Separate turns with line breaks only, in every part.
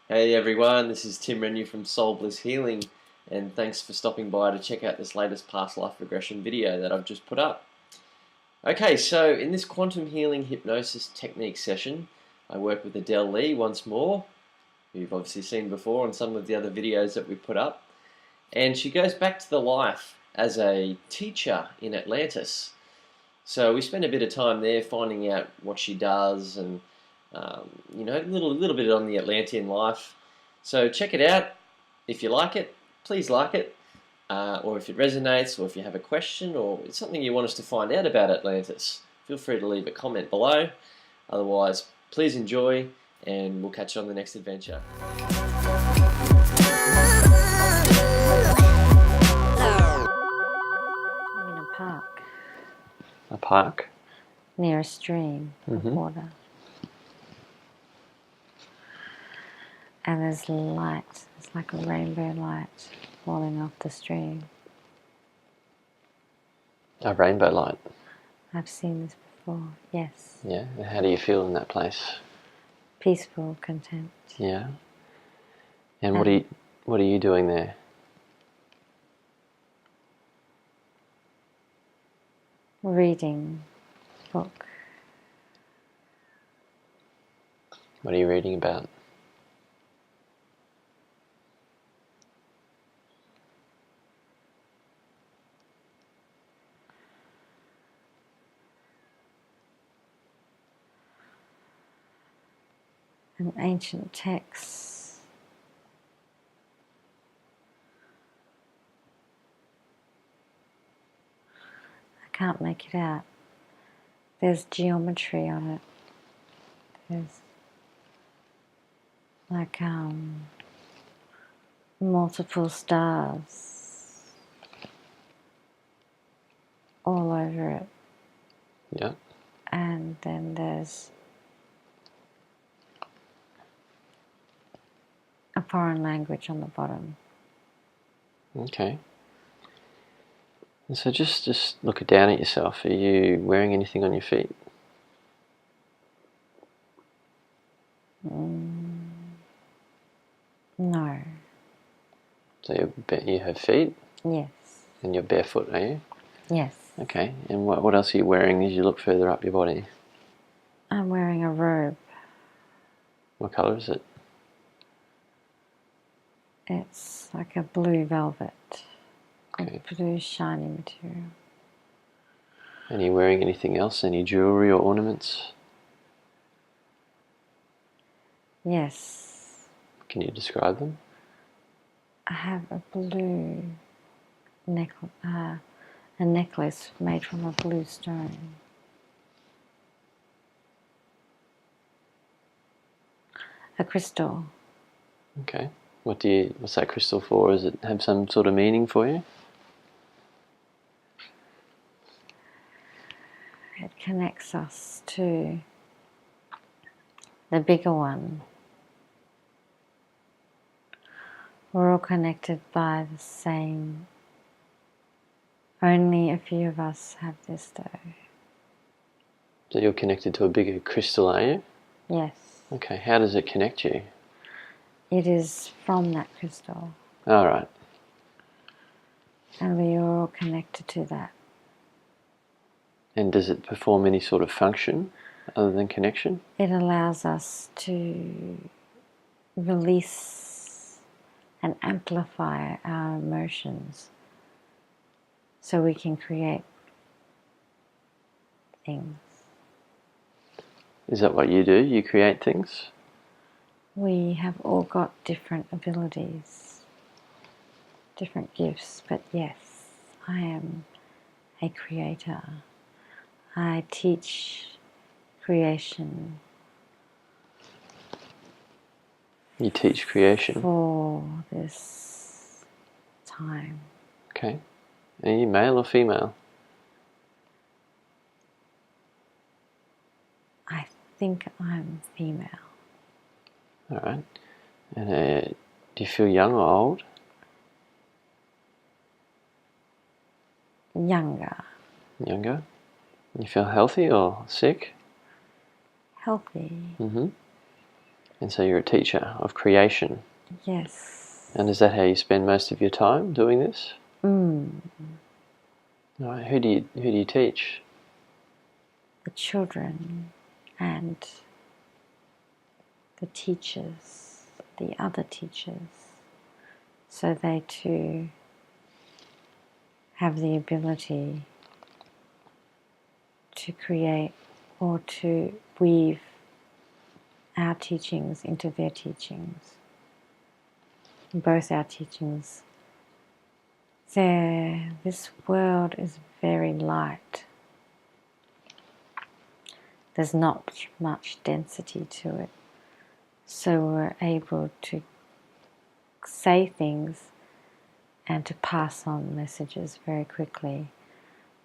Hey everyone, this is Tim Renew from Soul Bliss Healing, and thanks for stopping by to check out this latest past life regression video that I've just put up. Okay, so in this quantum healing hypnosis technique session, I work with Adele Lee once more, who you've obviously seen before on some of the other videos that we put up, and she goes back to the life as a teacher in Atlantis. So we spend a bit of time there finding out what she does and a little bit on the Atlantean life. So check it out. If you like it, please like it. Or if it resonates, or if you have a question, or it's something you want us to find out about Atlantis, feel free to leave a comment below. Otherwise, please enjoy, and we'll catch you on the next adventure.
I'm in a park.
A park?
Near a stream of water. And there's light, it's like a rainbow light falling off the stream.
A rainbow light?
I've seen this before, yes.
Yeah? How do you feel in that place?
Peaceful, content.
Yeah? And what are you doing there?
Reading a book.
What are you reading about?
An ancient text. I can't make it out. There's geometry on it. There's like multiple stars all over it.
Yeah.
And then there's a foreign language on the bottom.
Okay. And so just look down at yourself. Are you wearing anything on your feet?
No.
So you have feet?
Yes.
And you're barefoot, are you?
Yes.
Okay. And what else are you wearing as you look further up your body?
I'm wearing a robe.
What colour is it?
It's like a blue velvet.
Okay.
A blue shiny material.
And are you wearing anything else? Any jewellery or ornaments?
Yes.
Can you describe them?
I have a blue a necklace made from a blue stone. A crystal.
Okay. What's that crystal for? Does it have some sort of meaning for you?
It connects us to the bigger one. We're all connected by the same. Only a few of us have this though.
So you're connected to a bigger crystal, are you?
Yes.
Okay. How does it connect you?
It is from that crystal.
All right.
And we are all connected to that.
And does it perform any sort of function other than connection?
It allows us to release and amplify our emotions so we can create things.
Is that what you do? You create things?
We have all got different abilities, different gifts, but yes, I am a creator. I teach creation.
You teach creation?
For this time.
Okay. Are you male or female?
I think I'm female.
All right. And do you feel young or old?
Younger.
Younger? You feel healthy or sick?
Healthy.
Mm-hmm. And so you're a teacher of creation.
Yes.
And is that how you spend most of your time doing this?
Mm.
All right. Who do you teach?
The children and the teachers, the other teachers, so they too have the ability to create or to weave our teachings into their teachings. Both our teachings. This world is very light. There's not much density to it. So we're able to say things and to pass on messages very quickly.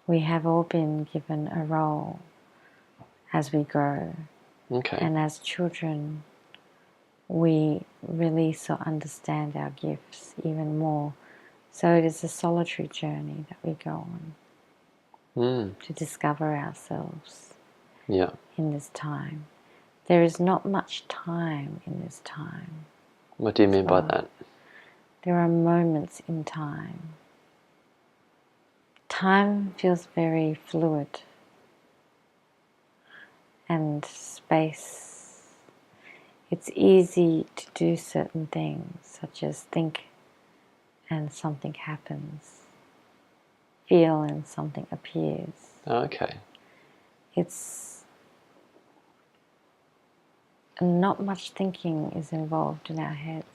We have all been given a role as we grow.
Okay.
And as children, we release or understand our gifts even more. So it is a solitary journey that we go on to discover ourselves in this time. There is not much time in this time.
What do you mean by that?
There are moments in time. Time feels very fluid, and space, it's easy to do certain things, such as think and something happens, feel and something appears.
Okay.
It's not much thinking is involved in our heads.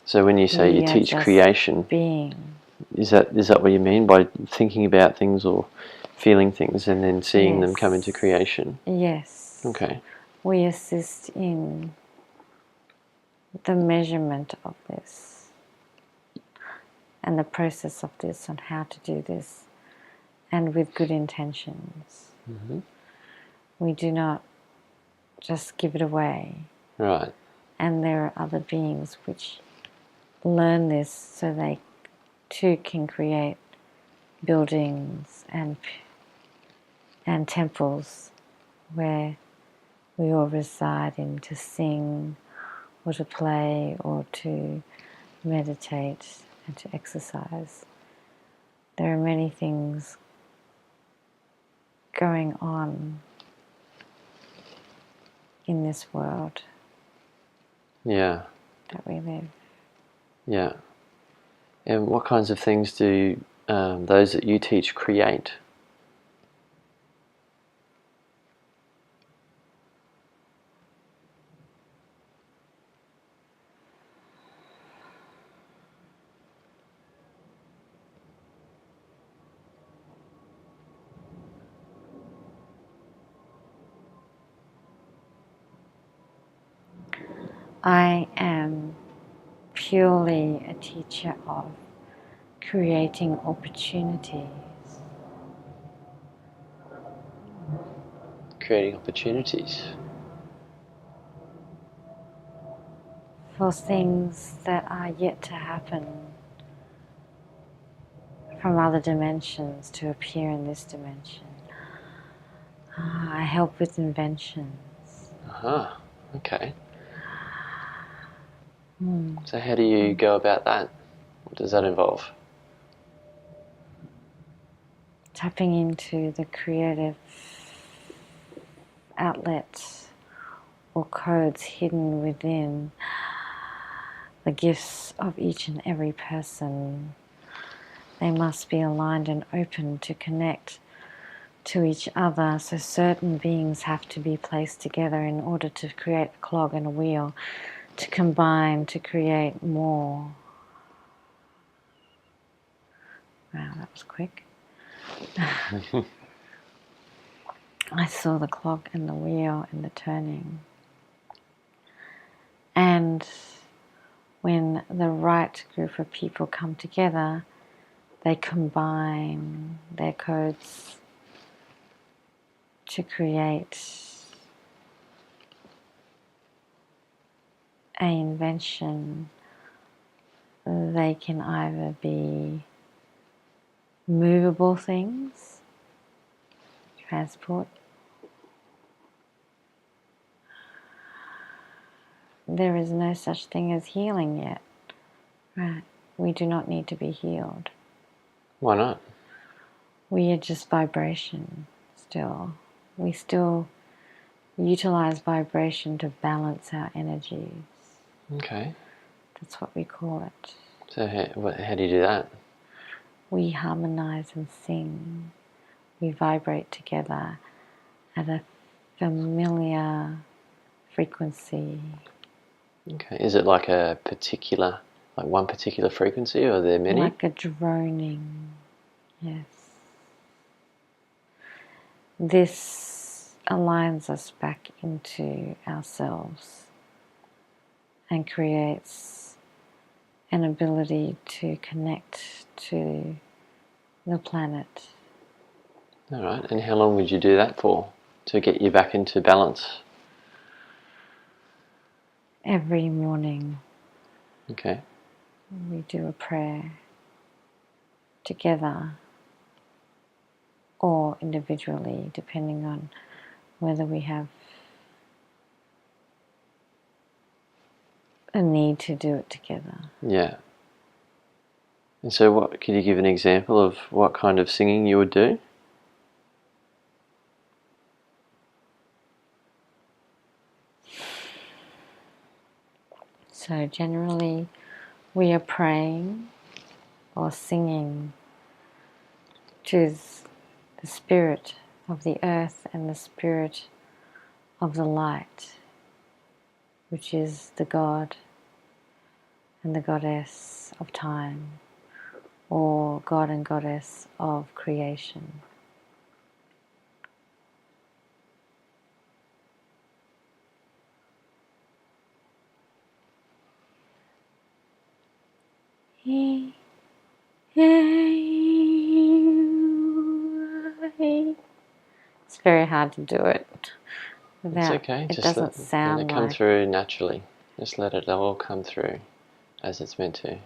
So when you say you teach creation, is that what you mean by thinking about things or feeling things and then seeing them come into creation?
Yes.
Okay.
We assist in the measurement of this and the process of this and how to do this, and with good intentions.
Mm-hmm.
We do not just give it away.
Right.
And there are other beings which learn this so they too can create buildings and temples where we all reside in to sing or to play or to meditate and to exercise. There are many things going on in this world
Yeah.
that we live.
Yeah. And what kinds of things do those that you teach create?
I am purely a teacher of creating opportunities.
Creating opportunities.
For things that are yet to happen from other dimensions to appear in this dimension. I help with inventions.
Aha. Okay. So how do you go about that? What does that involve?
Tapping into the creative outlets or codes hidden within the gifts of each and every person. They must be aligned and open to connect to each other, so certain beings have to be placed together in order to create a clog and a wheel, to combine to create more. Wow, that was quick. I saw the clock and the wheel and the turning. And when the right group of people come together, they combine their codes to create an invention. They can either be movable things, transport, there is no such thing as healing yet. Right? We do not need to be healed.
Why not?
We are just vibration still. We still utilize vibration to balance our energies.
Okay.
That's what we call it.
So how do you do that?
We harmonize and sing. We vibrate together at a familiar frequency.
Okay. Is it like a particular, like one particular frequency, or are there many?
Like a droning, yes. This aligns us back into ourselves and creates an ability to connect to the planet.
All right. And how long would you do that for to get you back into balance?
Every morning
Okay.
we do a prayer together or individually, depending on whether we have a need to do it together.
Yeah. And so what, could you give an example of what kind of singing you would do?
So generally we are praying or singing to the spirit of the earth and the spirit of the light, which is the God and the goddess of time, or God and goddess of creation. It's very hard to do it without,
It's okay.
it
Just
doesn't
let
sound
it come
like
through naturally. Just let it all come through as it's meant to.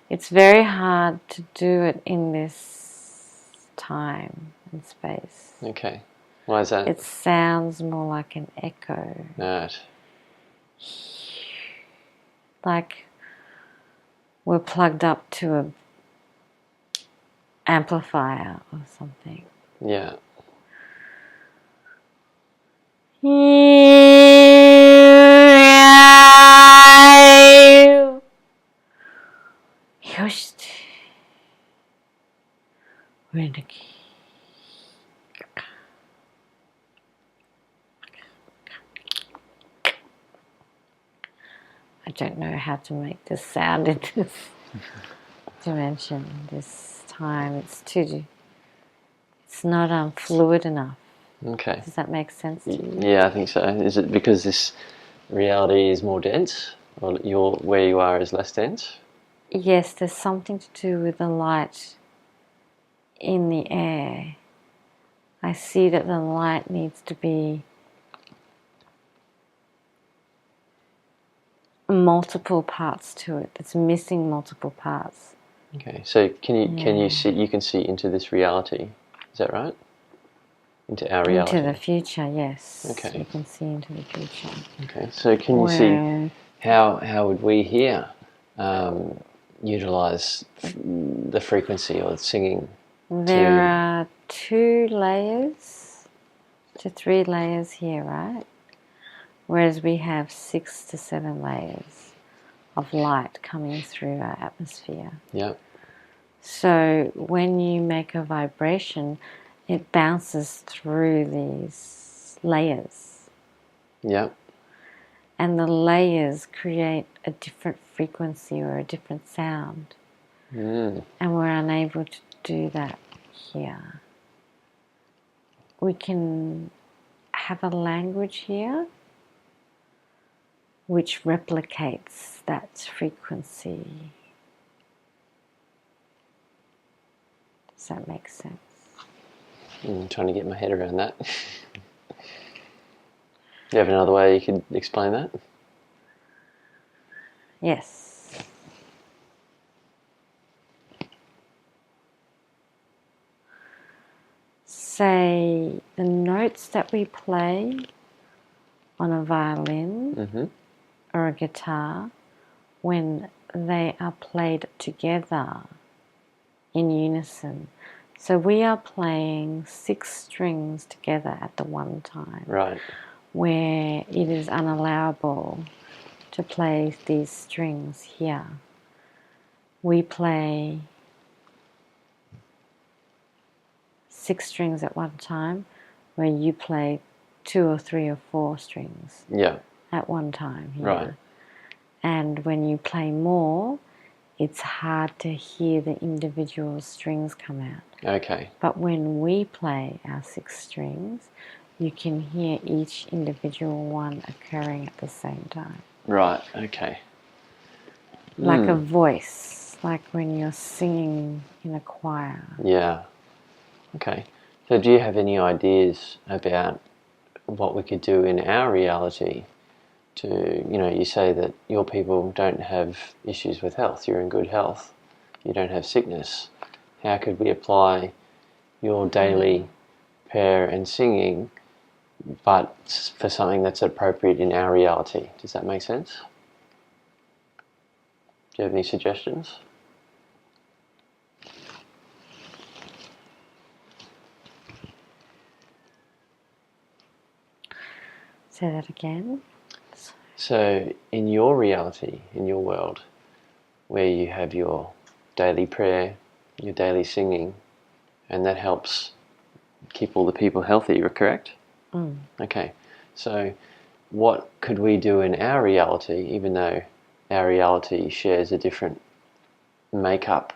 It's very hard to do it in this time and space.
Okay. Why is that?
It sounds more like an echo.
Right.
Like we're plugged up to a amplifier or something.
Yeah.
I don't know how to make this sound in this dimension, this time. It's not fluid enough.
Okay.
Does that make sense to you?
Yeah, I think so. Is it because this reality is more dense, or where you are is less dense?
Yes, there's something to do with the light in the air. I see that the light needs to be multiple parts to it. It's missing multiple parts.
Okay. So can you see? You can see into this reality. Is that right? Into our reality.
Into the future, yes.
Okay.
You can see into the future.
Okay. So can you see how would we here utilize the frequency or singing?
There are 2 layers to 3 layers here, right? Whereas we have 6 to 7 layers of light coming through our atmosphere.
Yeah.
So when you make a vibration, it bounces through these layers.
Yeah.
And the layers create a different frequency or a different sound.
Mm.
And we're unable to do that here. We can have a language here, which replicates that frequency. Does that make sense?
I'm trying to get my head around that. Do you have another way you could explain that?
Yes. Say the notes that we play on a violin or a guitar, when they are played together in unison. So we are playing 6 strings together at the one time.
Right.
Where it is unallowable to play these strings here. We play 6 strings at one time, where you play 2 or 3 or 4 strings at one time here.
Right.
And when you play more, it's hard to hear the individual strings come out.
Okay.
But when we play our 6 strings, you can hear each individual one occurring at the same time.
Right, okay.
Like a voice, like when you're singing in a choir.
Yeah. Okay. So do you have any ideas about what we could do in our reality to, you say that your people don't have issues with health, you're in good health, you don't have sickness. How could we apply your daily prayer and singing, but for something that's appropriate in our reality? Does that make sense? Do you have any suggestions?
Say that again.
So in your reality, in your world, where you have your daily prayer, your daily singing, and that helps keep all the people healthy, correct? Okay. So what could we do in our reality, even though our reality shares a different makeup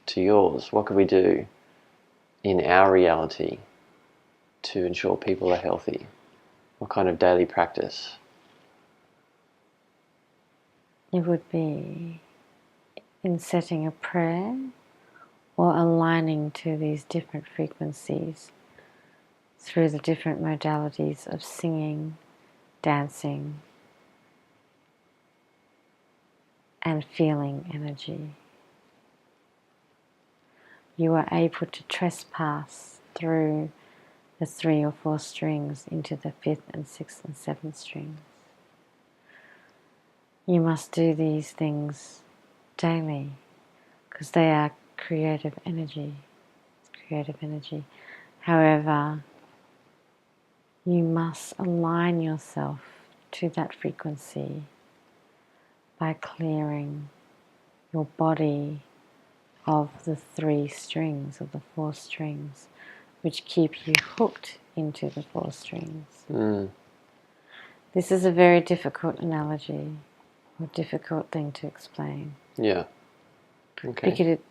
to yours? What could we do in our reality to ensure people are healthy? What kind of daily practice?
It would be in setting a prayer or aligning to these different frequencies through the different modalities of singing, dancing, and feeling energy. You are able to trespass through the 3 or 4 strings into the 5th and 6th and 7th strings. You must do these things daily because they are creative energy. It's creative energy. However, you must align yourself to that frequency by clearing your body of the 3 strings, of the 4 strings, which keep you hooked into the 4 strings. This is a very difficult analogy, or difficult thing to explain.
Yeah. Okay.
Because it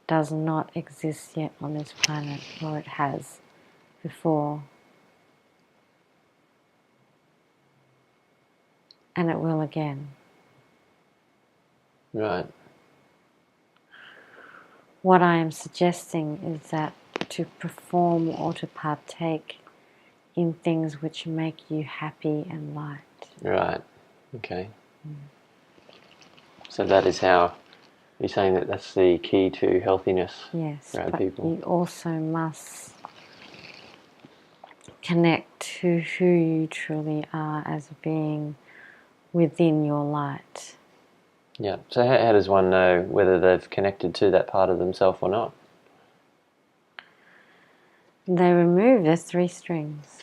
does not exist yet on this planet, or it has before. And it will again.
Right.
What I am suggesting is that to perform or to partake in things which make you happy and light.
Right. Okay. So that is how you're saying that that's the key to healthiness for our
but
people.
You also must connect to who you truly are as a being within your light.
Yeah. So how does one know whether they've connected to that part of themselves or not?
They remove the 3 strings.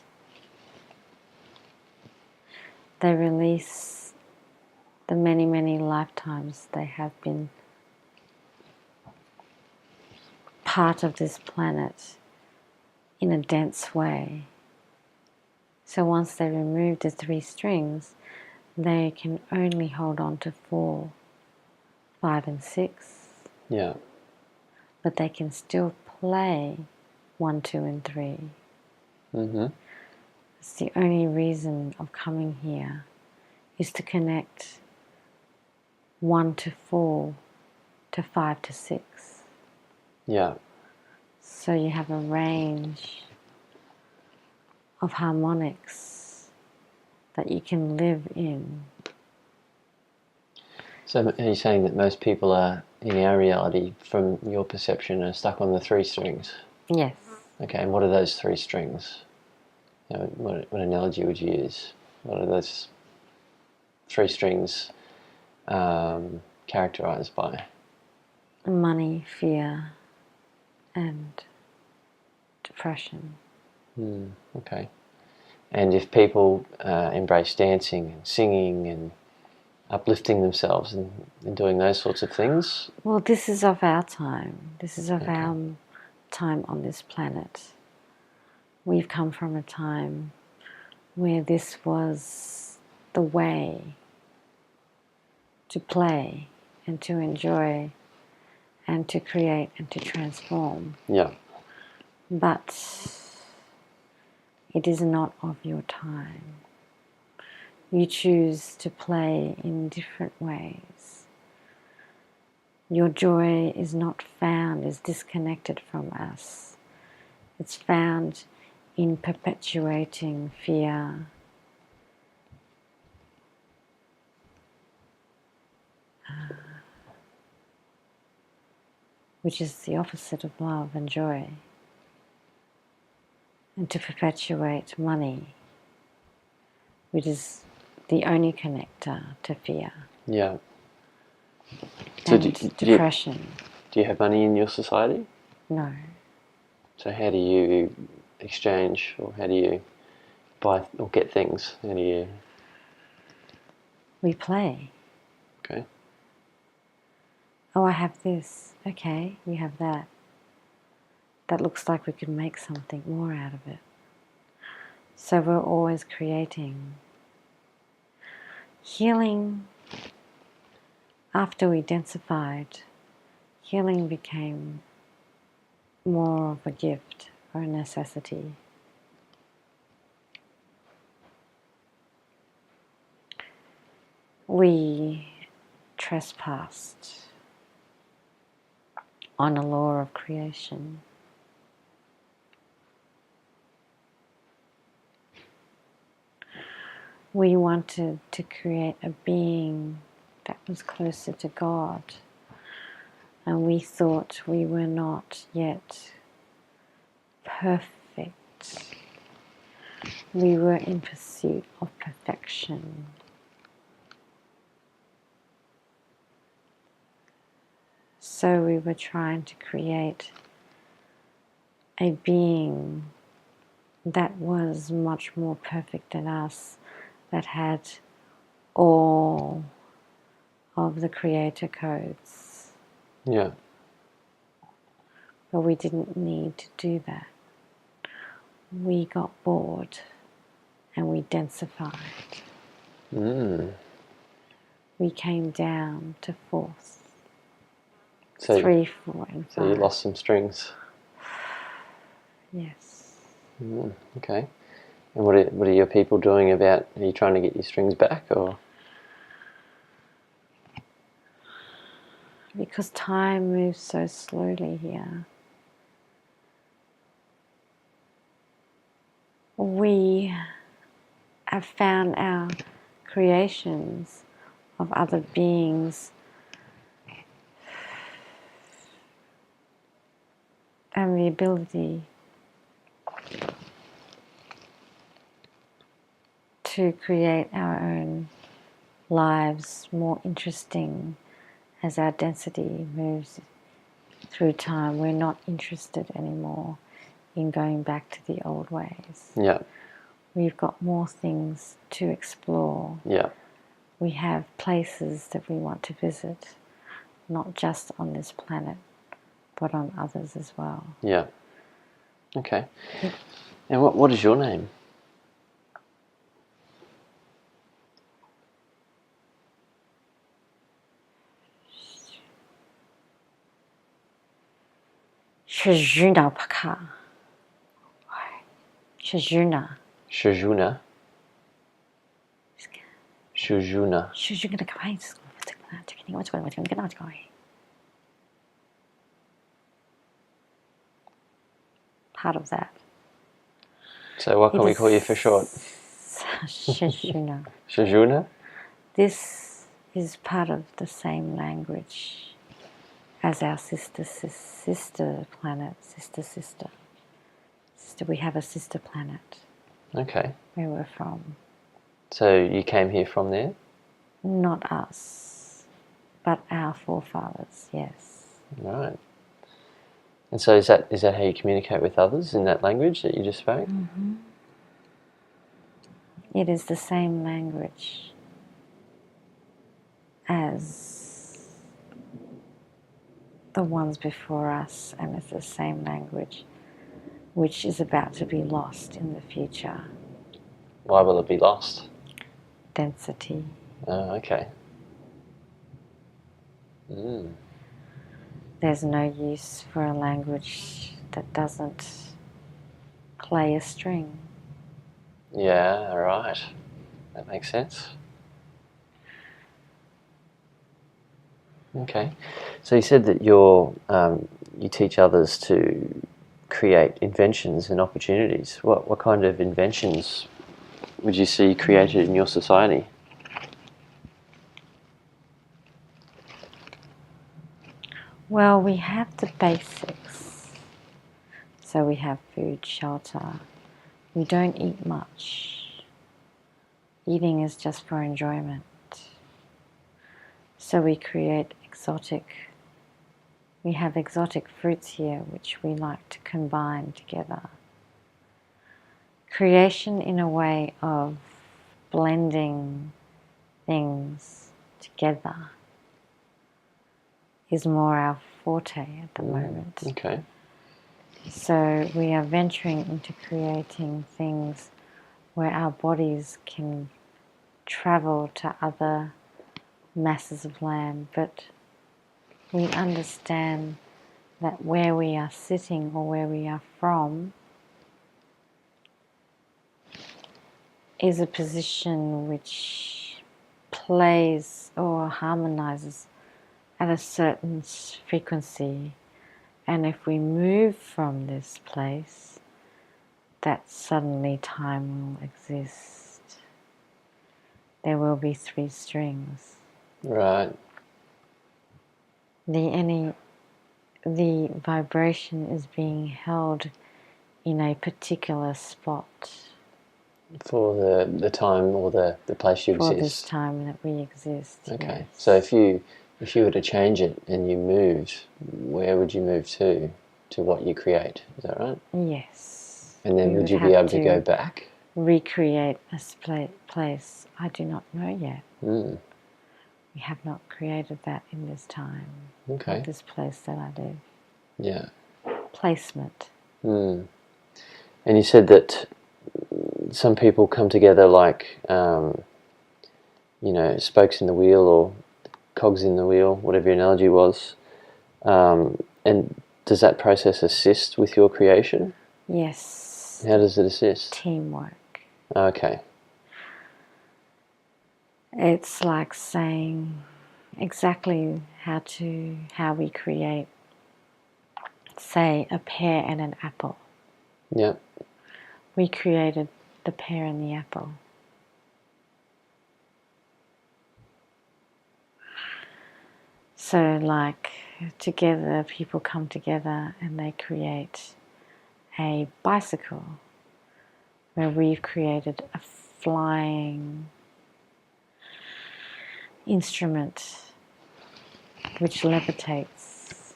They release the many, many lifetimes they have been part of this planet in a dense way. So once they remove the 3 strings, they can only hold on to 4, 5 and 6.
Yeah.
But they can still play 1, 2 and 3.
Mm-hmm.
It's the only reason of coming here is to connect 1 to 4 to 5 to 6.
Yeah.
So you have a range of harmonics that you can live in.
So are you saying that most people are, in our reality, from your perception, are stuck on the 3 strings?
Yes.
Okay, and what are those 3 strings? You know, what analogy would you use? What are those 3 strings characterized by?
Money, fear, and depression.
Okay. And if people embrace dancing and singing and uplifting themselves and doing those sorts of things?
Well, this is of our time. This is of our time on this planet. We've come from a time where this was the way to play and to enjoy and to create and to transform.
Yeah.
But it is not of your time. You choose to play in different ways. Your joy is not found, is disconnected from us. It's found in perpetuating fear, which is the opposite of love and joy, and to perpetuate money, which is the only connector to fear.
Yeah.
And depression.
Do you have money in your society?
No.
So how do you exchange, or how do you buy or get things? How do you...
We play.
Okay.
Oh, I have this. Okay, you have that. That looks like we could make something more out of it. So we're always creating. Healing, after we densified, healing became more of a gift or a necessity. We trespassed on a law of creation. We wanted to create a being that was closer to God, and we thought we were not yet perfect. We were in pursuit of perfection. So we were trying to create a being that was much more perfect than us, that had all of the creator codes.
Yeah.
But we didn't need to do that. We got bored and we densified. We came down to fourth.
So
3, 4, and 5.
So you lost some strings.
Yes.
Okay. And what are your people doing about? Are you trying to get your strings back, or?
Because time moves so slowly here. We have found our creations of other beings and the ability to create our own lives more interesting as our density moves through time. We're not interested anymore in going back to the old ways.
Yeah.
We've got more things to explore.
Yeah.
We have places that we want to visit, not just on this planet, but on others as well.
Yeah. Okay. And what is your name?
Schujuma. Schujuma.
Schujuma. Schujuma.
Part of that.
So what can we call you for short?
Schujuma.
Schujuma?
This is part of the same language as our sister planet, sister. We have a sister planet.
Okay.
Where we're from.
So you came here from there?
Not us, but our forefathers, yes.
Right. And so is that how you communicate with others in that language that you just spoke?
Mm-hmm. It is the same language as the ones before us, and it's the same language which is about to be lost in the future.
Why will it be lost?
Density.
Oh, okay. Mm.
There's no use for a language that doesn't play a string.
Yeah, right. That makes sense. Okay. So you said that you teach others to create inventions and opportunities. What kind of inventions would you see created in your society?
Well, we have the basics. So we have food, shelter. We don't eat much. Eating is just for enjoyment. So we create we have exotic fruits here which we like to combine together. Creation in a way of blending things together is more our forte at the moment.
Okay.
So we are venturing into creating things where our bodies can travel to other masses of land, but we understand that where we are sitting or where we are from is a position which plays or harmonizes at a certain frequency, and if we move from this place, that suddenly time will exist. There will be 3 strings.
Right.
The vibration is being held in a particular spot.
For the time or the place you exist.
For this time that we exist.
Okay.
Yes.
So if you were to change it and you moved, where would you move to? To what you create, is that right?
Yes.
And then would you be able to go back?
Recreate a place. I do not know yet.
Mm.
We have not created that in this time.
Okay.
This place that I live.
Yeah.
Placement.
Mm. And you said that some people come together like, spokes in the wheel or cogs in the wheel, whatever your analogy was. And does that process assist with your creation?
Yes.
How does it assist?
Teamwork.
Okay.
It's like saying exactly how we create, say, a pear and an apple.
Yep.
We created the pear and the apple. So like together, people come together and they create a bicycle where we've created a flying instrument which levitates,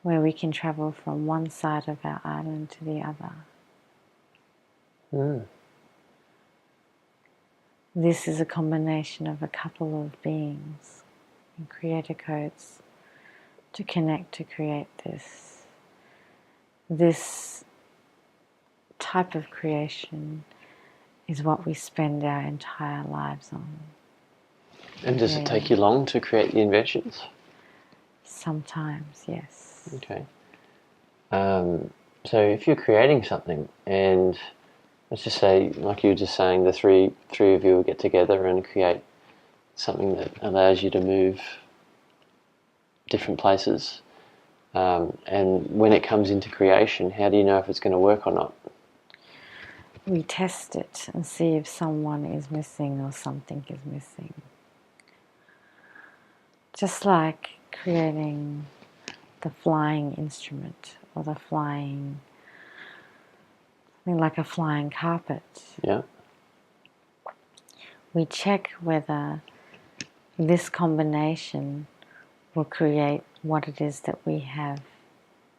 where we can travel from one side of our island to the other.
Mm.
This is a combination of a couple of beings and creator codes to connect to create this. This type of creation is what we spend our entire lives on.
And does it take you long to create the inventions?
Sometimes, yes.
Okay. So if you're creating something and let's just say, like you were just saying, the three of you will get together and create something that allows you to move different places. And when it comes into creation, how do you know if it's going to work or not?
We test it and see if someone is missing or something is missing. Just like creating the flying instrument or the flying, something like a flying carpet.
Yeah.
We check whether this combination will create what it is that we have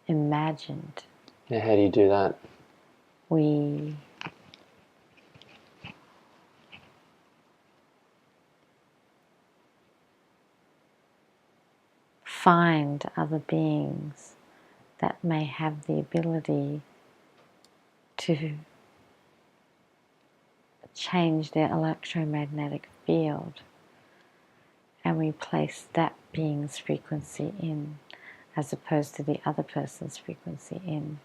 imagined.
Now, how do you do that?
We find other beings that may have the ability to change their electromagnetic field, and we place that being's frequency in as opposed to the other person's frequency in.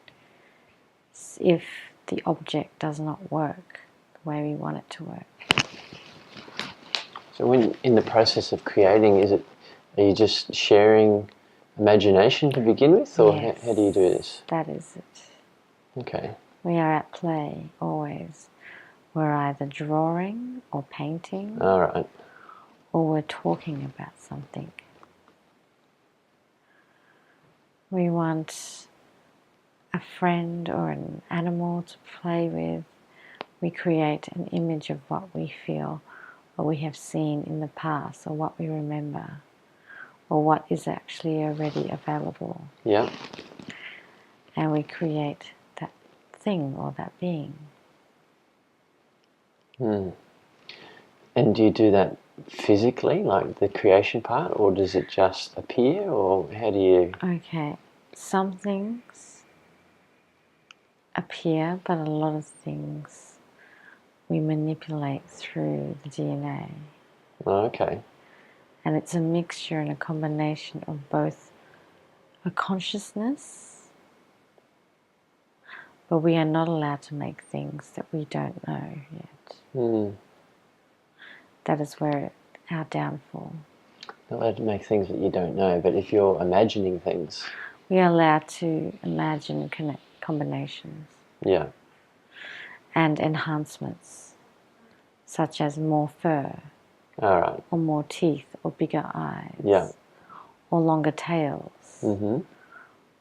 If the object does not work the way we want it to work.
So when in the process of creating, are you just sharing imagination to begin with, or
Yes,
how do you do this?
That is it.
Okay.
We are at play always. We're either drawing or painting,
All right.
or we're talking about something. We want a friend or an animal to play with. We create an image of what we feel or we have seen in the past, or what we remember, or what is actually already available.
Yeah.
And we create that thing or that being.
And do you do that physically, like the creation part, or does it just appear, or how do you...
Okay, some things appear, but a lot of things we manipulate through the DNA.
Oh, okay.
And it's a mixture and a combination of both a consciousness, but we are not allowed to make things that we don't know yet. That is where our downfall.
Not allowed to make things that you don't know, but if you're imagining things...
We are allowed to imagine combinations.
Yeah.
And enhancements, such as more fur.
All right.
Or more teeth, or bigger eyes.
Yeah.
Or longer tails.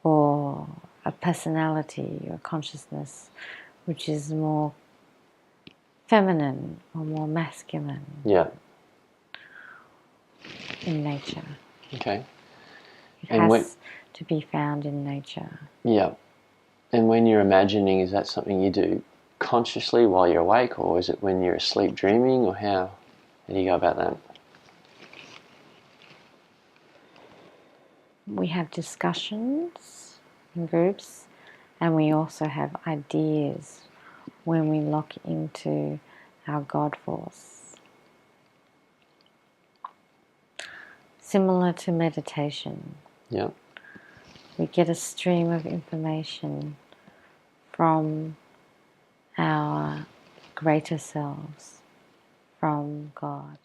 Or a personality or consciousness which is more feminine or more masculine.
Yeah.
In nature.
Okay.
It has to be found in nature.
Yeah. And when you're imagining, is that something you do consciously while you're awake, or is it when you're asleep dreaming, or how do you go about that?
We have discussions in groups, and we also have ideas when we lock into our God force. Similar to meditation.
Yeah.
We get a stream of information from our greater selves, from God.